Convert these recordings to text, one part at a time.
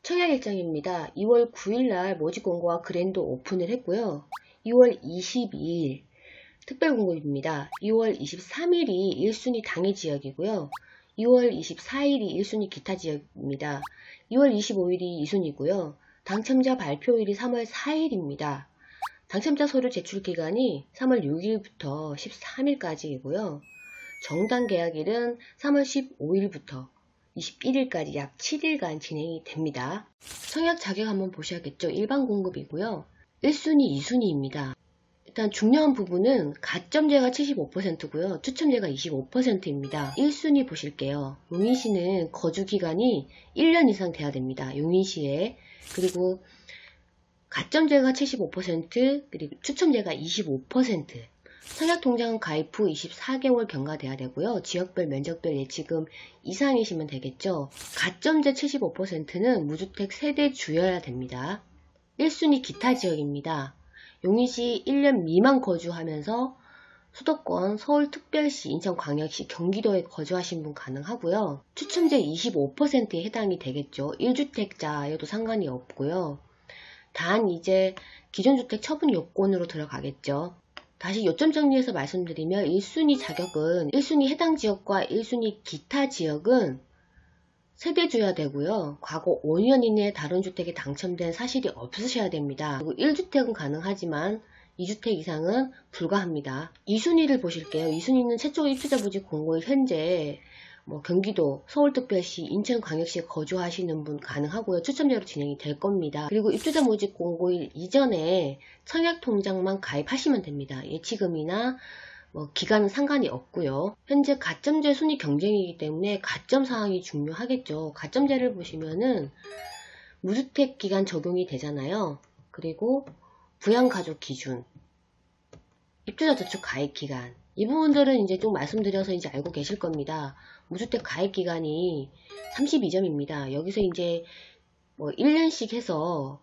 청약 일정입니다. 2월 9일날 모집 공고와 그랜드 오픈을 했고요. 2월 22일 특별 공고입니다. 2월 23일이 1순위 당해 지역이고요. 2월 24일이 1순위 기타 지역입니다. 2월 25일이 2순위고요. 당첨자 발표일이 3월 4일입니다. 당첨자 서류 제출 기간이 3월 6일부터 13일까지이고요. 정당 계약일은 3월 15일부터 21일까지 약 7일간 진행이 됩니다. 청약 자격 한번 보셔야겠죠. 일반 공급이고요. 1순위, 2순위입니다. 일단 중요한 부분은 가점제가 75%고요. 추첨제가 25%입니다. 1순위 보실게요. 용인시는 거주기간이 1년 이상 돼야 됩니다. 용인시에. 그리고 가점제가 75%, 그리고 추첨제가 25%. 청약통장 가입 후 24개월 경과돼야 되고요. 지역별, 면적별 예치금 이상이시면 되겠죠. 가점제 75%는 무주택 세대주여야 됩니다. 1순위 기타 지역입니다. 용인시 1년 미만 거주하면서 수도권, 서울특별시, 인천광역시, 경기도에 거주하신 분 가능하고요. 추첨제 25%에 해당이 되겠죠. 1주택자여도 상관이 없고요. 단 이제 기존주택 처분 요건으로 들어가겠죠. 다시 요점 정리해서 말씀드리면 1순위 자격은 1순위 해당 지역과 1순위 기타 지역은 세대주여야 되고요. 과거 5년 이내에 다른 주택에 당첨된 사실이 없으셔야 됩니다. 그리고 1주택은 가능하지만 2주택 이상은 불가합니다. 2순위를 보실게요. 2순위는 최초 입주자 모집 공고일 현재 경기도, 서울특별시, 인천광역시에 거주하시는 분 가능하고요. 추첨제로 진행이 될 겁니다. 그리고 입주자 모집 공고일 이전에 청약통장만 가입하시면 됩니다. 예치금이나 기간은 상관이 없고요. 현재 가점제 순위 경쟁이기 때문에 가점 사항이 중요하겠죠. 가점제를 보시면은 무주택 기간 적용이 되잖아요. 그리고 부양가족 기준, 입주자 저축 가입 기간, 이 부분들은 이제 좀 말씀드려서 이제 알고 계실 겁니다. 무주택 가입 기간이 32점입니다. 여기서 이제 1년씩 해서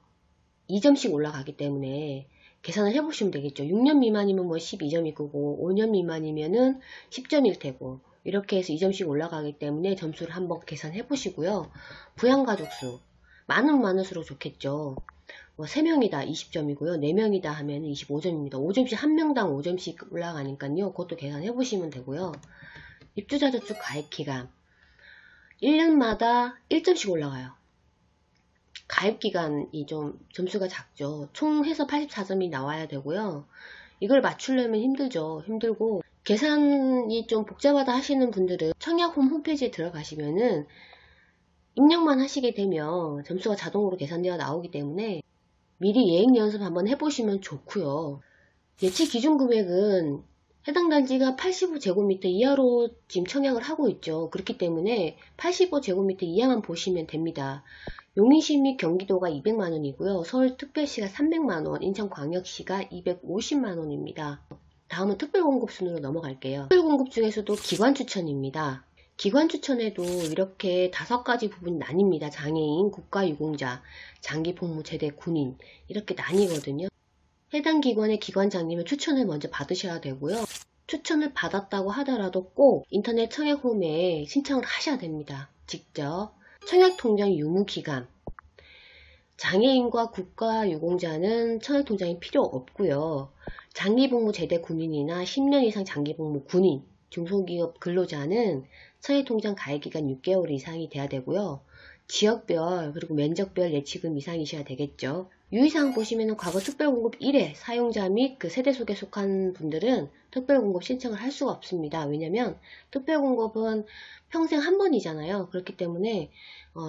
2점씩 올라가기 때문에 계산을 해보시면 되겠죠. 6년 미만이면 12점일 거고 5년 미만이면은 10점일 테고 이렇게 해서 2점씩 올라가기 때문에 점수를 한번 계산해 보시고요. 부양가족수 많으면 많을수록 좋겠죠. 3명이다 20점이고요. 4명이다 하면 25점입니다. 5점씩 1명당 5점씩 올라가니까요. 그것도 계산해 보시면 되고요. 입주자 저축 가입 기간 1년마다 1점씩 올라가요. 가입 기간이 좀 점수가 작죠. 총 해서 84점이 나와야 되고요. 이걸 맞추려면 힘들죠. 힘들고 계산이 좀 복잡하다 하시는 분들은 청약홈 홈페이지에 들어가시면은 입력만 하시게 되면 점수가 자동으로 계산되어 나오기 때문에 미리 예행 연습 한번 해보시면 좋고요. 예치 기준 금액은 해당 단지가 85제곱미터 이하로 지금 청약을 하고 있죠. 그렇기 때문에 85제곱미터 이하만 보시면 됩니다. 용인시 및 경기도가 200만원이고요. 서울특별시가 300만원, 인천광역시가 250만원입니다. 다음은 특별공급 순으로 넘어갈게요. 특별공급 중에서도 기관 추천입니다. 기관 추천에도 이렇게 5가지 부분이 나뉩니다. 장애인, 국가유공자, 장기복무 제대 군인 이렇게 나뉘거든요. 해당 기관의 기관장님의 추천을 먼저 받으셔야 되고요. 추천을 받았다고 하더라도 꼭 인터넷 청약홈에 신청을 하셔야 됩니다. 직접. 청약통장 유무기간 장애인과 국가유공자는 청약통장이 필요 없고요. 장기복무 제대 군인이나 10년 이상 장기복무 군인, 중소기업 근로자는 청약통장 가입기간 6개월 이상이 돼야 되고요. 지역별 그리고 면적별 예치금 이상이셔야 되겠죠. 유의사항 보시면 과거 특별공급 1회 사용자 및 그 세대 속에 속한 분들은 특별공급 신청을 할 수가 없습니다. 왜냐면 특별공급은 평생 한 번이잖아요. 그렇기 때문에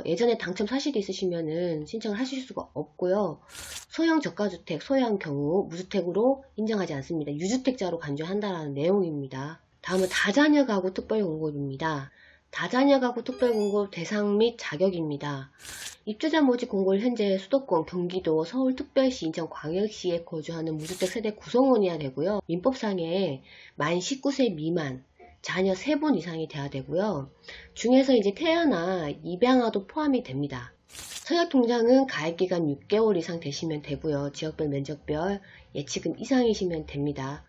예전에 당첨 사실이 있으시면은 신청을 하실 수가 없고요. 소형 저가주택, 소형 경우 무주택으로 인정하지 않습니다. 유주택자로 간주한다라는 내용입니다. 다음은 다자녀 가구 특별공급입니다. 다자녀 가구 특별공급 대상 및 자격입니다. 입주자 모집 공고를 현재 수도권, 경기도, 서울특별시, 인천광역시에 거주하는 무주택 세대 구성원이어야 되고요. 민법상에 만 19세 미만, 자녀 3분 이상이 돼야 되고요. 중에서 이제 태아나 입양아도 포함이 됩니다. 청약통장은 가입기간 6개월 이상 되시면 되고요. 지역별, 면적별, 예치금 이상이시면 됩니다.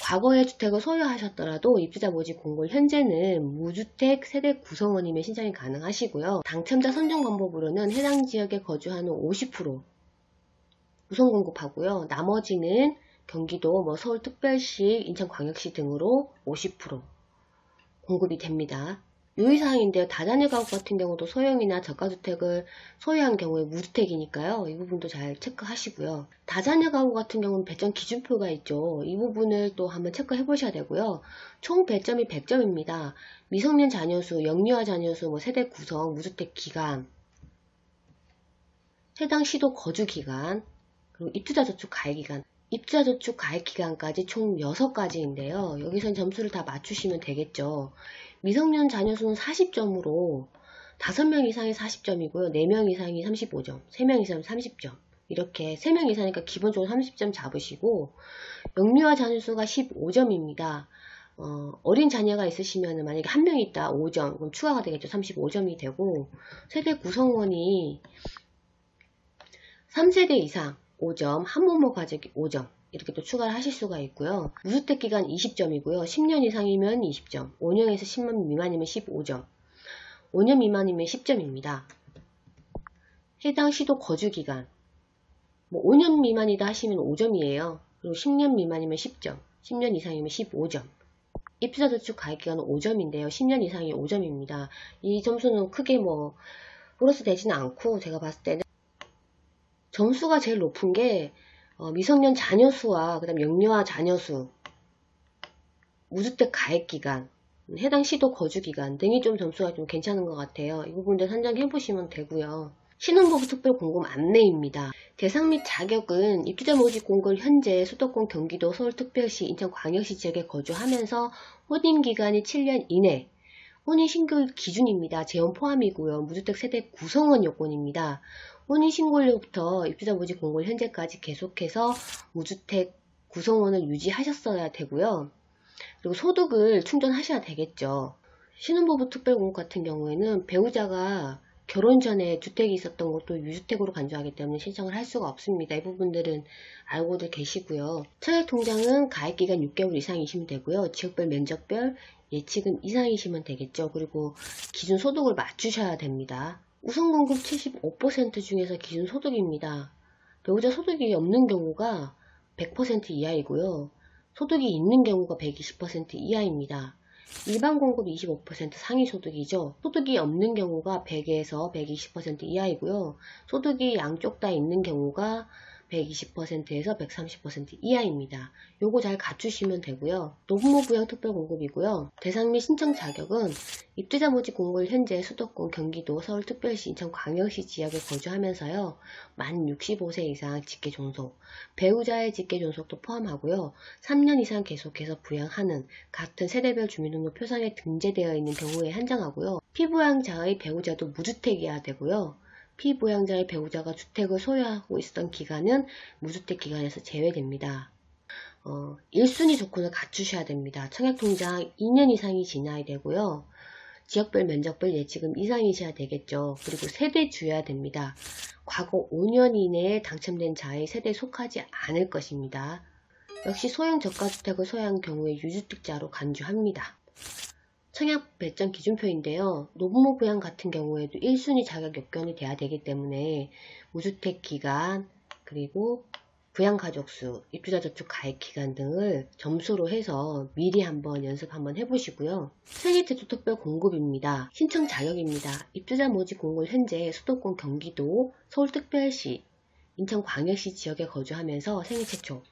과거에 주택을 소유하셨더라도 입주자 모집 공고 현재는 무주택 세대 구성원이면 신청이 가능하시고요. 당첨자 선정 방법으로는 해당 지역에 거주하는 50% 우선 공급하고요. 나머지는 경기도, 서울특별시, 인천광역시 등으로 50% 공급이 됩니다. 유의사항인데요. 다자녀 가구 같은 경우도 소형이나 저가주택을 소유한 경우에 무주택이니까요. 이 부분도 잘 체크하시고요. 다자녀 가구 같은 경우는 배점 기준표가 있죠. 이 부분을 또 한번 체크해 보셔야 되고요. 총 배점이 100점입니다. 미성년 자녀수, 영유아 자녀수, 세대 구성, 무주택 기간, 해당 시도 거주 기간, 그리고 입주자 저축 가액 기간, 입주자 저축 가액 기간까지 총 6가지인데요. 여기선 점수를 다 맞추시면 되겠죠. 미성년 자녀수는 40점으로 5명 이상이 40점이고요. 4명 이상이 35점, 3명 이상이 30점. 이렇게 3명 이상이니까 기본적으로 30점 잡으시고, 영유아 자녀수가 15점입니다. 어린 자녀가 있으시면 만약에 1명 있다 5점, 그럼 추가가 되겠죠. 35점이 되고, 세대 구성원이 3세대 이상 5점, 한부모 가족이 5점 이렇게 또 추가를 하실 수가 있고요. 무주택 기간 20점이고요. 10년 이상이면 20점, 5년에서 10년 미만이면 15점, 5년 미만이면 10점입니다. 해당 시도 거주 기간 5년 미만이다 하시면 5점이에요. 그리고 10년 미만이면 10점, 10년 이상이면 15점. 입주자 저축 가액 기간은 5점인데요. 10년 이상이 5점입니다. 이 점수는 크게 플러스 되지는 않고 제가 봤을 때는 점수가 제일 높은 게 미성년 자녀수와 그 다음 영유아 자녀수, 무주택 가액 기간, 해당 시도 거주 기간 등이 좀 점수가 좀 괜찮은 것 같아요. 이 부분들 선정해 보시면 되고요. 신혼부부 특별 공급 안내입니다. 대상 및 자격은 입주자 모집 공고를 현재 수도권, 경기도, 서울특별시, 인천광역시 지역에 거주하면서 혼인기간이 7년 이내, 혼인신고일 기준입니다. 재혼 포함이고요. 무주택 세대 구성원 요건입니다. 혼인신고일로부터 입주자 모집 공고일 현재까지 계속해서 무주택 구성원을 유지하셨어야 되고요. 그리고 소득을 충전하셔야 되겠죠. 신혼부부 특별공급 같은 경우에는 배우자가 결혼 전에 주택이 있었던 것도 유주택으로 간주하기 때문에 신청을 할 수가 없습니다. 이 부분들은 알고들 계시고요. 청약통장은 가입기간 6개월 이상이시면 되고요. 지역별, 면적별, 예치금 이상이시면 되겠죠. 그리고 기준 소득을 맞추셔야 됩니다. 우선 공급 75% 중에서 기준 소득입니다. 배우자 소득이 없는 경우가 100% 이하이고요. 소득이 있는 경우가 120% 이하입니다. 일반 공급 25% 상위 소득이죠. 소득이 없는 경우가 100에서 120% 이하이고요. 소득이 양쪽 다 있는 경우가 120%에서 130% 이하입니다. 요거 잘 갖추시면 되고요. 노부모 부양 특별 공급이고요. 대상 및 신청 자격은 입주자 모집 공고일 현재 수도권, 경기도, 서울특별시, 인천광역시 지역에 거주하면서요. 만 65세 이상 직계 존속, 배우자의 직계 존속도 포함하고요. 3년 이상 계속해서 부양하는 같은 세대별 주민등록 표상에 등재되어 있는 경우에 한정하고요. 피부양자의 배우자도 무주택이어야 되고요. 피부양자의 배우자가 주택을 소유하고 있었던 기간은 무주택 기간에서 제외됩니다. 1순위 조건을 갖추셔야 됩니다. 청약통장 2년 이상이 지나야 되고요. 지역별, 면적별, 예치금 이상이셔야 되겠죠. 그리고 세대주여야 됩니다. 과거 5년 이내에 당첨된 자의 세대에 속하지 않을 것입니다. 역시 소형 저가주택을 소유한 경우에 유주택자로 간주합니다. 청약 배점 기준표인데요. 노부모 부양 같은 경우에도 1순위 자격 요건이 돼야 되기 때문에 무주택 기간, 그리고 부양가족수, 입주자 저축 가입 기간 등을 점수로 해서 미리 한번 연습 한번 해보시고요. 생애 최초 특별 공급입니다. 신청 자격입니다. 입주자 모집 공고를 현재 수도권, 경기도, 서울특별시, 인천광역시 지역에 거주하면서 생애 최초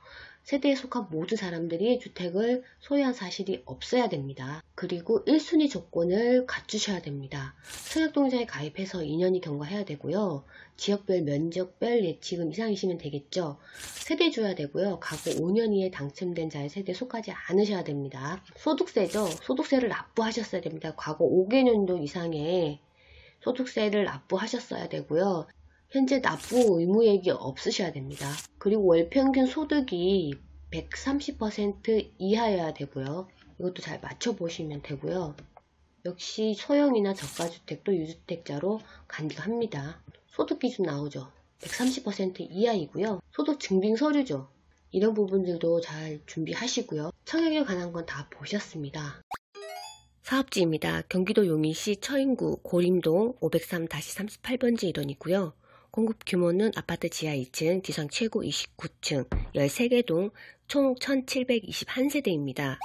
세대에 속한 모든 사람들이 주택을 소유한 사실이 없어야 됩니다. 그리고 1순위 조건을 갖추셔야 됩니다. 청약통장에 가입해서 2년이 경과해야 되고요. 지역별, 면적별, 예치금 이상이시면 되겠죠. 세대주여야 되고요. 과거 5년 이에 당첨된 자의 세대에 속하지 않으셔야 됩니다. 소득세죠. 소득세를 납부하셨어야 됩니다. 과거 5개년도 이상의 소득세를 납부하셨어야 되고요. 현재 납부 의무액이 없으셔야 됩니다. 그리고 월평균 소득이 130% 이하여야 되고요. 이것도 잘 맞춰보시면 되고요. 역시 소형이나 저가주택도 유주택자로 간주합니다. 소득 기준 나오죠. 130% 이하이고요. 소득 증빙 서류죠. 이런 부분들도 잘 준비하시고요. 청약에 관한 건 다 보셨습니다. 사업지입니다. 경기도 용인시 처인구 고림동 503-38번지 일원이고요. 공급 규모는 아파트 지하 2층, 지상 최고 29층, 13개 동, 총 1721세대입니다.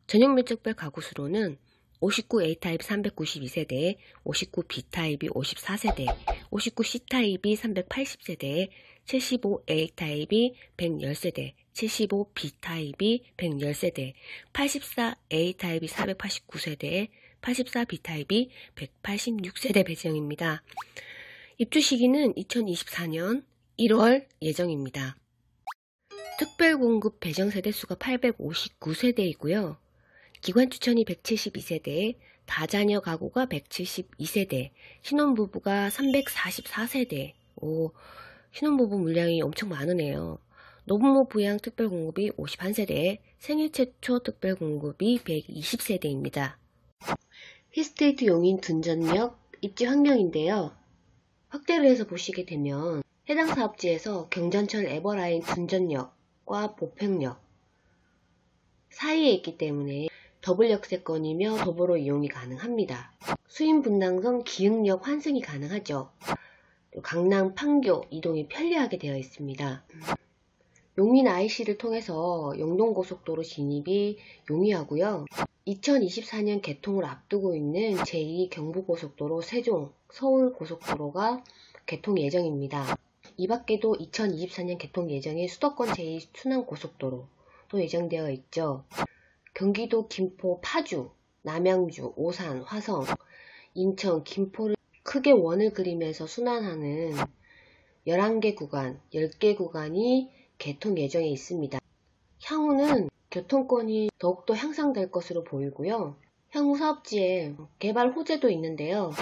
전용 면적별 가구 수로는 59A타입 392세대, 59B타입이 54세대, 59C타입이 380세대, 75A타입이 110세대, 75B타입이 110세대, 84A타입이 489세대, 84B타입이 186세대 배정입니다. 입주 시기는 2024년 1월 예정입니다. 특별공급 배정 세대수가 859세대이고요. 기관 추천이 172세대, 다자녀 가구가 172세대, 신혼부부가 344세대. 신혼부부 물량이 엄청 많으네요. 노부모 부양 특별공급이 51세대, 생애 최초 특별공급이 120세대입니다. 힐스테이트 용인 둔전역 입지 환경인데요. 확대를 해서 보시게 되면 해당 사업지에서 경전철 에버라인 둔전역과 보평역 사이에 있기 때문에 더블 역세권이며 도보로 이용이 가능합니다. 수인 분당선 기흥역 환승이 가능하죠. 강남 판교 이동이 편리하게 되어 있습니다. 용인 IC를 통해서 영동고속도로 진입이 용이하고요. 2024년 개통을 앞두고 있는 제2 경부고속도로 세종 서울고속도로가 개통 예정입니다. 이 밖에도 2024년 개통 예정인 수도권 제2 순환고속도로도 예정되어 있죠. 경기도 김포, 파주, 남양주, 오산, 화성, 인천, 김포를 크게 원을 그리면서 순환하는 11개 구간, 10개 구간이 개통 예정에 있습니다. 향후는 교통권이 더욱더 향상될 것으로 보이고요. 향후 사업지에 개발 호재도 있는데요.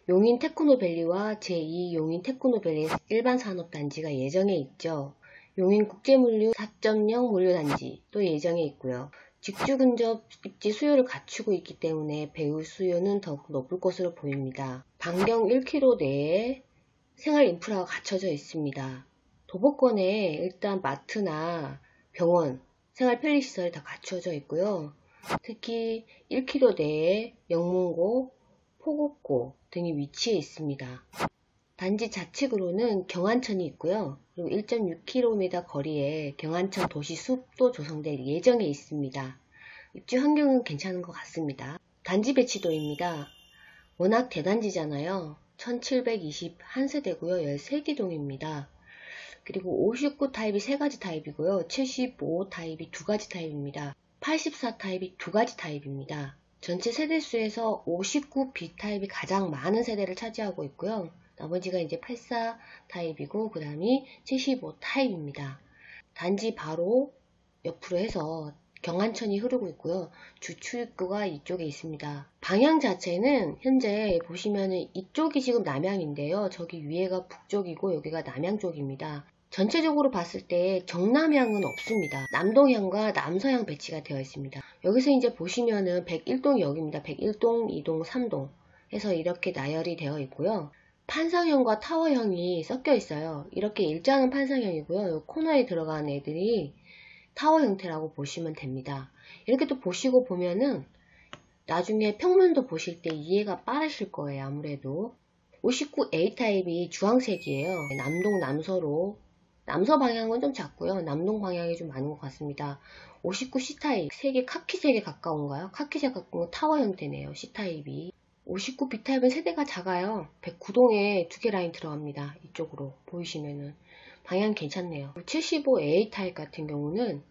용인 테크노밸리와 제2 용인 테크노밸리 일반 산업단지가 예정에 있죠. 용인 국제물류 4.0 물류단지도 예정에 있고요. 직주 근접 입지 수요를 갖추고 있기 때문에 배우 수요는 더욱 높을 것으로 보입니다. 반경 1km 내에 생활 인프라가 갖춰져 있습니다. 도보권에 일단 마트나 병원, 생활 편리시설이 다 갖춰져 있고요. 특히 1km 내에 영문고, 포곡고 등이 위치해 있습니다. 단지 좌측으로는 경안천이 있고요. 그리고 1.6km 거리에 경안천 도시숲도 조성될 예정에 있습니다. 입지 환경은 괜찮은 것 같습니다. 단지 배치도입니다. 워낙 대단지잖아요. 1721세대고요. 13개 동입니다. 그리고 59 타입이 3가지 타입이고요. 75 타입이 2가지 타입입니다. 84 타입이 2가지 타입입니다. 전체 세대수에서 59B 타입이 가장 많은 세대를 차지하고 있고요. 나머지가 이제 84 타입이고 그 다음이 75 타입입니다. 단지 바로 옆으로 해서 경안천이 흐르고 있고요. 주출입구가 이쪽에 있습니다. 방향 자체는 현재 보시면은 이쪽이 지금 남향인데요. 저기 위에가 북쪽이고 여기가 남향 쪽입니다. 전체적으로 봤을 때 정남향은 없습니다. 남동향과 남서향 배치가 되어 있습니다. 여기서 이제 보시면은 101동이 여기입니다. 101동, 2동, 3동 해서 이렇게 나열이 되어 있고요. 판상형과 타워형이 섞여 있어요. 이렇게 일자는 판상형이고요. 이 코너에 들어간 애들이 타워 형태라고 보시면 됩니다. 이렇게 또 보시고 보면은 나중에 평면도 보실 때 이해가 빠르실 거예요. 아무래도 59A 타입이 주황색이에요. 남동 남서로 남서 방향은 좀 작고요. 남동 방향이 좀 많은 것 같습니다. 59C 타입 색이 카키색에 가까운가요? 카키색 가까운 타워 형태네요. C 타입이 59B 타입은 세대가 작아요. 109동에 2개 라인 들어갑니다. 이쪽으로 보이시면은 방향 괜찮네요. 75A 타입 같은 경우는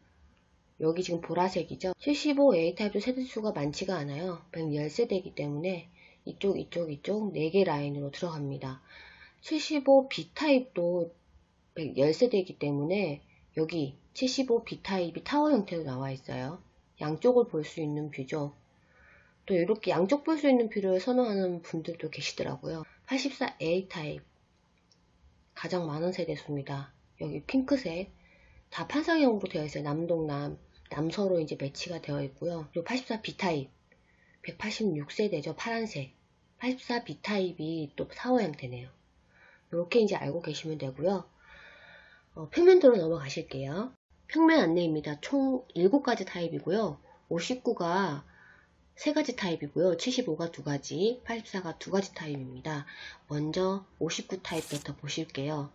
여기 지금 보라색이죠. 75A 타입도 세대수가 많지가 않아요. 110세대이기 때문에 이쪽 4개 라인으로 들어갑니다. 75B 타입도 110세대이기 때문에 여기 75B 타입이 타워 형태로 나와 있어요. 양쪽을 볼 수 있는 뷰죠. 또 이렇게 양쪽 볼 수 있는 뷰를 선호하는 분들도 계시더라고요. 84A 타입 가장 많은 세대수입니다. 여기 핑크색 다 판상형으로 되어 있어요. 남동남 남서로 이제 매치가 되어 있고요. 그리고 84B 타입 186세대죠. 파란색 84B 타입이 또 타워 형태네요. 이렇게 이제 알고 계시면 되고요. 평면도로 넘어가실게요. 평면 안내입니다. 총 7가지 타입이고요. 59가 3가지 타입이고요. 75가 2가지, 84가 2가지 타입입니다. 먼저 59 타입부터 보실게요.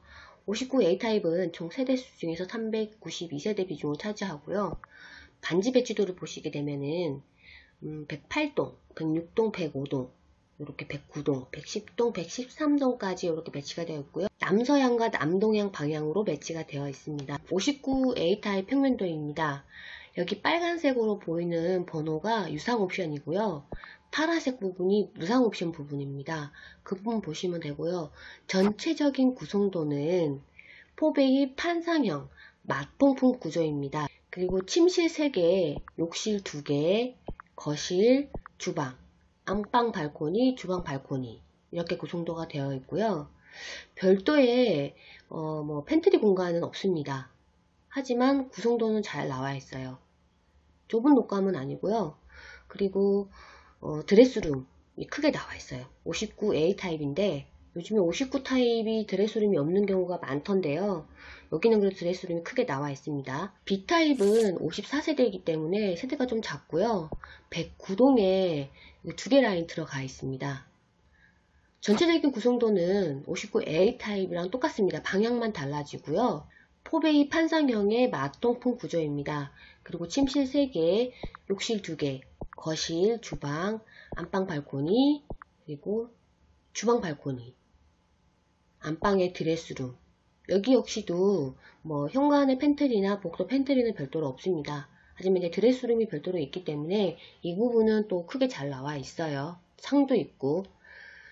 59A 타입은 총 세대수 중에서 392세대 비중을 차지하고요. 반지 배치도를 보시게 되면은 108동, 106동, 105동, 이렇게 109동, 110동, 113동까지 이렇게 배치가 되어 있고요. 남서향과 남동향 방향으로 배치가 되어 있습니다. 59A 타입 평면도입니다. 여기 빨간색으로 보이는 번호가 유상 옵션이고요. 파란색 부분이 무상 옵션 부분입니다. 그 부분 보시면 되고요. 전체적인 구성도는 포베이 판상형 맞통풍 구조입니다. 그리고 침실 3개, 욕실 2개, 거실, 주방, 안방 발코니, 주방 발코니 이렇게 구성도가 되어 있고요. 별도의 팬트리 공간은 없습니다. 하지만 구성도는 잘 나와 있어요. 좁은 녹감은 아니고요. 그리고 드레스룸이 크게 나와 있어요. 59A 타입인데 요즘에 59 타입이 드레스룸이 없는 경우가 많던데요. 여기는 그래도 드레스룸이 크게 나와 있습니다. B 타입은 54세대이기 때문에 세대가 좀 작고요. 109동에 2개 라인 들어가 있습니다. 전체적인 구성도는 59A 타입이랑 똑같습니다. 방향만 달라지고요. 포베이 판상형의 마통풍 구조입니다. 그리고 침실 3개, 욕실 2개, 거실, 주방, 안방 발코니, 그리고 주방 발코니, 안방의 드레스룸. 여기 역시도 현관의 팬트리나 복도 팬트리는 별도로 없습니다. 하지만 이제 드레스룸이 별도로 있기 때문에 이 부분은 또 크게 잘 나와 있어요. 상도 있고.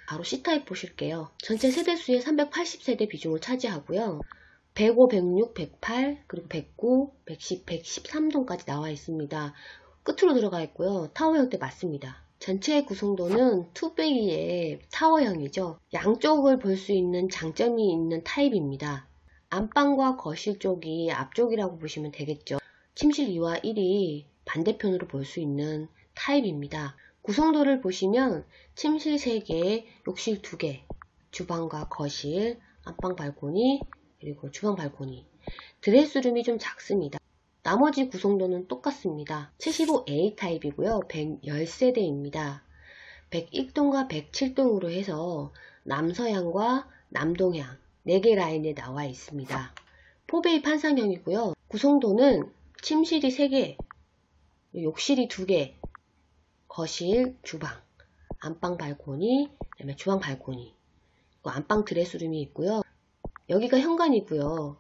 바로 C타입 보실게요. 전체 세대수의 380세대 비중을 차지하고요. 105, 106, 108, 그리고 109, 110, 113동까지 나와 있습니다. 끝으로 들어가 있고요. 타워 형태 맞습니다. 전체 구성도는 2베이의 타워형이죠. 양쪽을 볼 수 있는 장점이 있는 타입입니다. 안방과 거실 쪽이 앞쪽이라고 보시면 되겠죠. 침실 2와 1이 반대편으로 볼 수 있는 타입입니다. 구성도를 보시면 침실 3개, 욕실 2개, 주방과 거실, 안방 발코니, 그리고 주방 발코니. 드레스룸이 좀 작습니다. 나머지 구성도는 똑같습니다. 75A 타입이고요. 110세대입니다. 101동과 107동으로 해서 남서향과 남동향 4개 라인에 나와 있습니다. 포베이 판상형이고요. 구성도는 침실이 3개, 욕실이 2개, 거실, 주방, 안방 발코니, 그다음에 주방 발코니, 안방 드레스룸이 있고요. 여기가 현관이고요.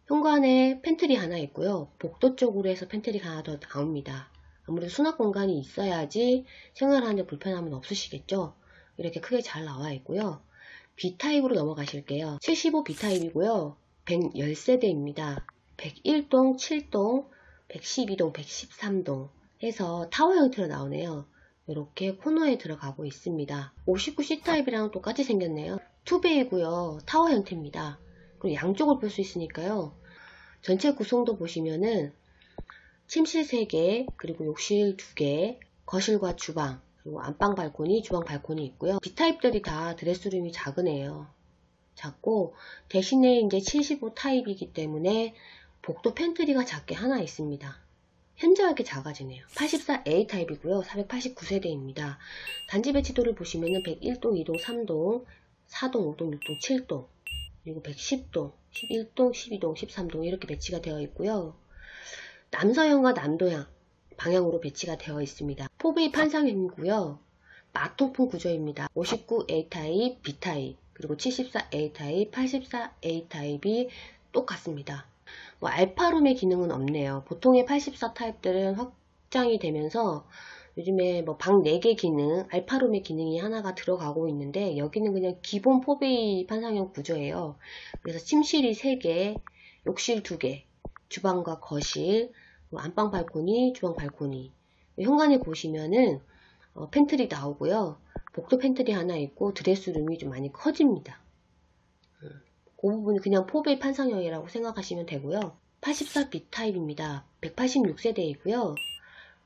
현관에 팬트리 하나 있고요. 복도 쪽으로 해서 팬트리가 하나 더 나옵니다. 아무래도 수납 공간이 있어야지 생활하는데 불편함은 없으시겠죠. 이렇게 크게 잘 나와 있고요. B타입으로 넘어가실게요. 75 B타입이고요. 110세대입니다. 101동, 7동, 112동, 113동 해서 타워 형태로 나오네요. 이렇게 코너에 들어가고 있습니다. 59 C타입이랑 똑같이 생겼네요. 2베이고요. 타워 형태입니다. 그리고 양쪽을 볼 수 있으니까요. 전체 구성도 보시면은 침실 3개, 그리고 욕실 2개, 거실과 주방, 그리고 안방 발코니, 주방 발코니 있고요. B타입들이 다 드레스룸이 작으네요. 작고 대신에 이제 75 타입이기 때문에 복도 팬트리가 작게 하나 있습니다. 현저하게 작아지네요. 84A 타입이고요. 489세대입니다. 단지 배치도를 보시면은 101동, 2동, 3동, 4동, 5동, 6동, 7동, 그리고 110동, 11동, 12동, 13동 이렇게 배치가 되어 있고요. 남서향과 남도향 방향으로 배치가 되어 있습니다. 포베이 판상형이고요. 마통풍 구조입니다. 59A 타입, B타입, 그리고 74A 타입, 84A 타입이 똑같습니다. 알파룸의 기능은 없네요. 보통의 84 타입들은 확장이 되면서 요즘에 방 4개 기능, 알파룸의 기능이 하나가 들어가고 있는데 여기는 그냥 기본 포베이 판상형 구조예요. 그래서 침실이 3개, 욕실 2개, 주방과 거실, 안방 발코니, 주방 발코니. 현관에 보시면은 팬트리 나오고요. 복도 팬트리 하나 있고 드레스룸이 좀 많이 커집니다. 그 부분은 그냥 포베이 판상형이라고 생각하시면 되고요. 84 B타입입니다. 186세대이고요.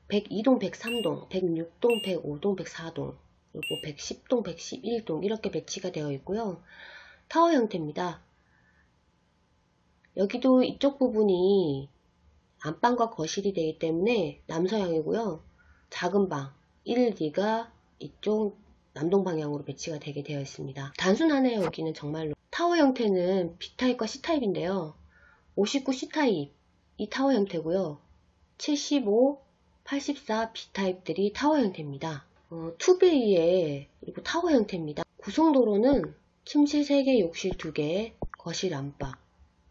102동, 103동, 106동, 105동, 104동, 그리고 110동, 111동 이렇게 배치가 되어 있고요. 타워 형태입니다. 여기도 이쪽 부분이 안방과 거실이 되기 때문에 남서향이고요. 작은 방 1, 2가 이쪽 남동 방향으로 배치가 되게 되어 있습니다. 단순하네요. 여기는 정말로. 타워 형태는 B타입과 C타입인데요. 59 C타입 이 타워 형태고요. 75, 84 B타입들이 타워 형태입니다. 투베이의 그리고 타워 형태입니다. 구성도로는 침실 3개, 욕실 2개, 거실 안방,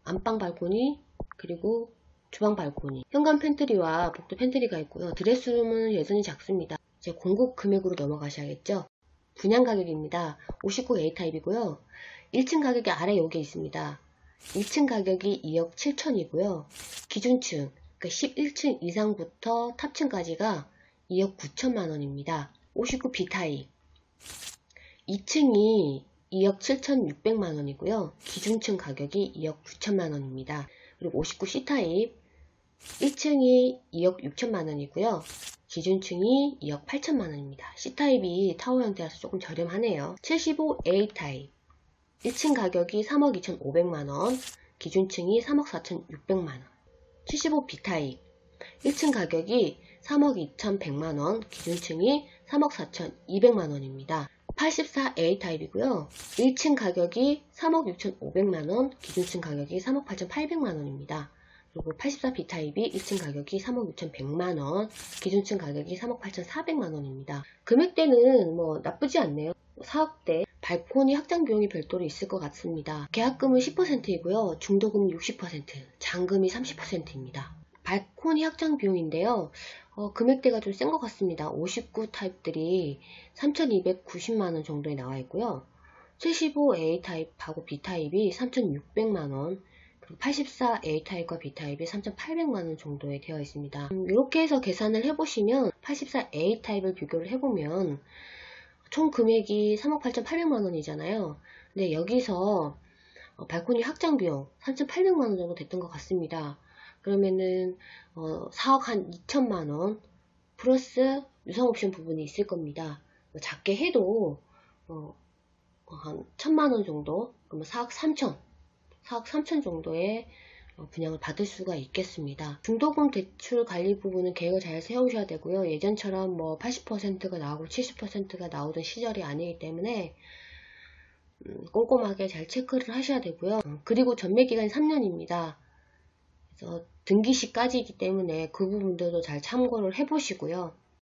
안방 발코니, 그리고 주방 발코니, 현관 팬트리와 복도 팬트리가 있고요. 드레스룸은 여전히 작습니다. 이제 공급 금액으로 넘어가셔야겠죠. 분양 가격입니다. 59A 타입이고요. 1층 가격이 아래 여기에 있습니다. 1층 가격이 2억 7천이고요. 기준층, 그러니까 11층 이상부터 탑층까지가 2억 9천만 원입니다. 59B 타입 2층이 2억 7,600만 원이고요. 기준층 가격이 2억 9천만 원입니다. 그리고 59C 타입 1층이 2억 6천만 원이고요. 기준층이 2억 8천만 원입니다. C타입이 타워 형태라서 조금 저렴하네요. 75A 타입 1층 가격이 3억 2,500만 원, 기준층이 3억 4,600만 원. 75B 타입 1층 가격이 3억 2,100만 원, 기준층이 3억 4,200만 원입니다. 84A 타입이고요. 1층 가격이 3억 6,500만 원, 기준층 가격이 3억 8,800만 원입니다. 그리고 84B 타입이 1층 가격이 3억 6,100만 원, 기준층 가격이 3억 8,400만 원입니다. 금액대는 뭐 나쁘지 않네요. 4억대. 발코니 확장 비용이 별도로 있을 것 같습니다. 계약금은 10%이고요. 중도금은 60%, 잔금이 30%입니다. 발코니 확장 비용인데요. 금액대가 좀 센 것 같습니다. 59 타입들이 3,290만원 정도에 나와 있고요. 75A 타입하고 B 타입이 3,600만원, 그리고 84A 타입과 B 타입이 3,800만원 정도에 되어 있습니다. 이렇게 해서 계산을 해보시면 84A 타입을 비교를 해보면 총 금액이 3억 8,800만원이잖아요. 근데 여기서 발코니 확장 비용 3,800만원 정도 됐던 것 같습니다. 그러면은 4억 한 2천만원 플러스 유상 옵션 부분이 있을 겁니다. 작게 해도 한 1,000만원 정도, 그러면 4억 3천 정도의 분양을 받을 수가 있겠습니다. 중도금 대출 관리 부분은 계획을 잘 세우셔야 되고요. 예전처럼 뭐 80%가 나오고 70%가 나오던 시절이 아니기 때문에 꼼꼼하게 잘 체크를 하셔야 되고요. 그리고 전매기간이 3년입니다. 그래서 등기시까지이기 때문에 그 부분들도 잘 참고를 해보시고요.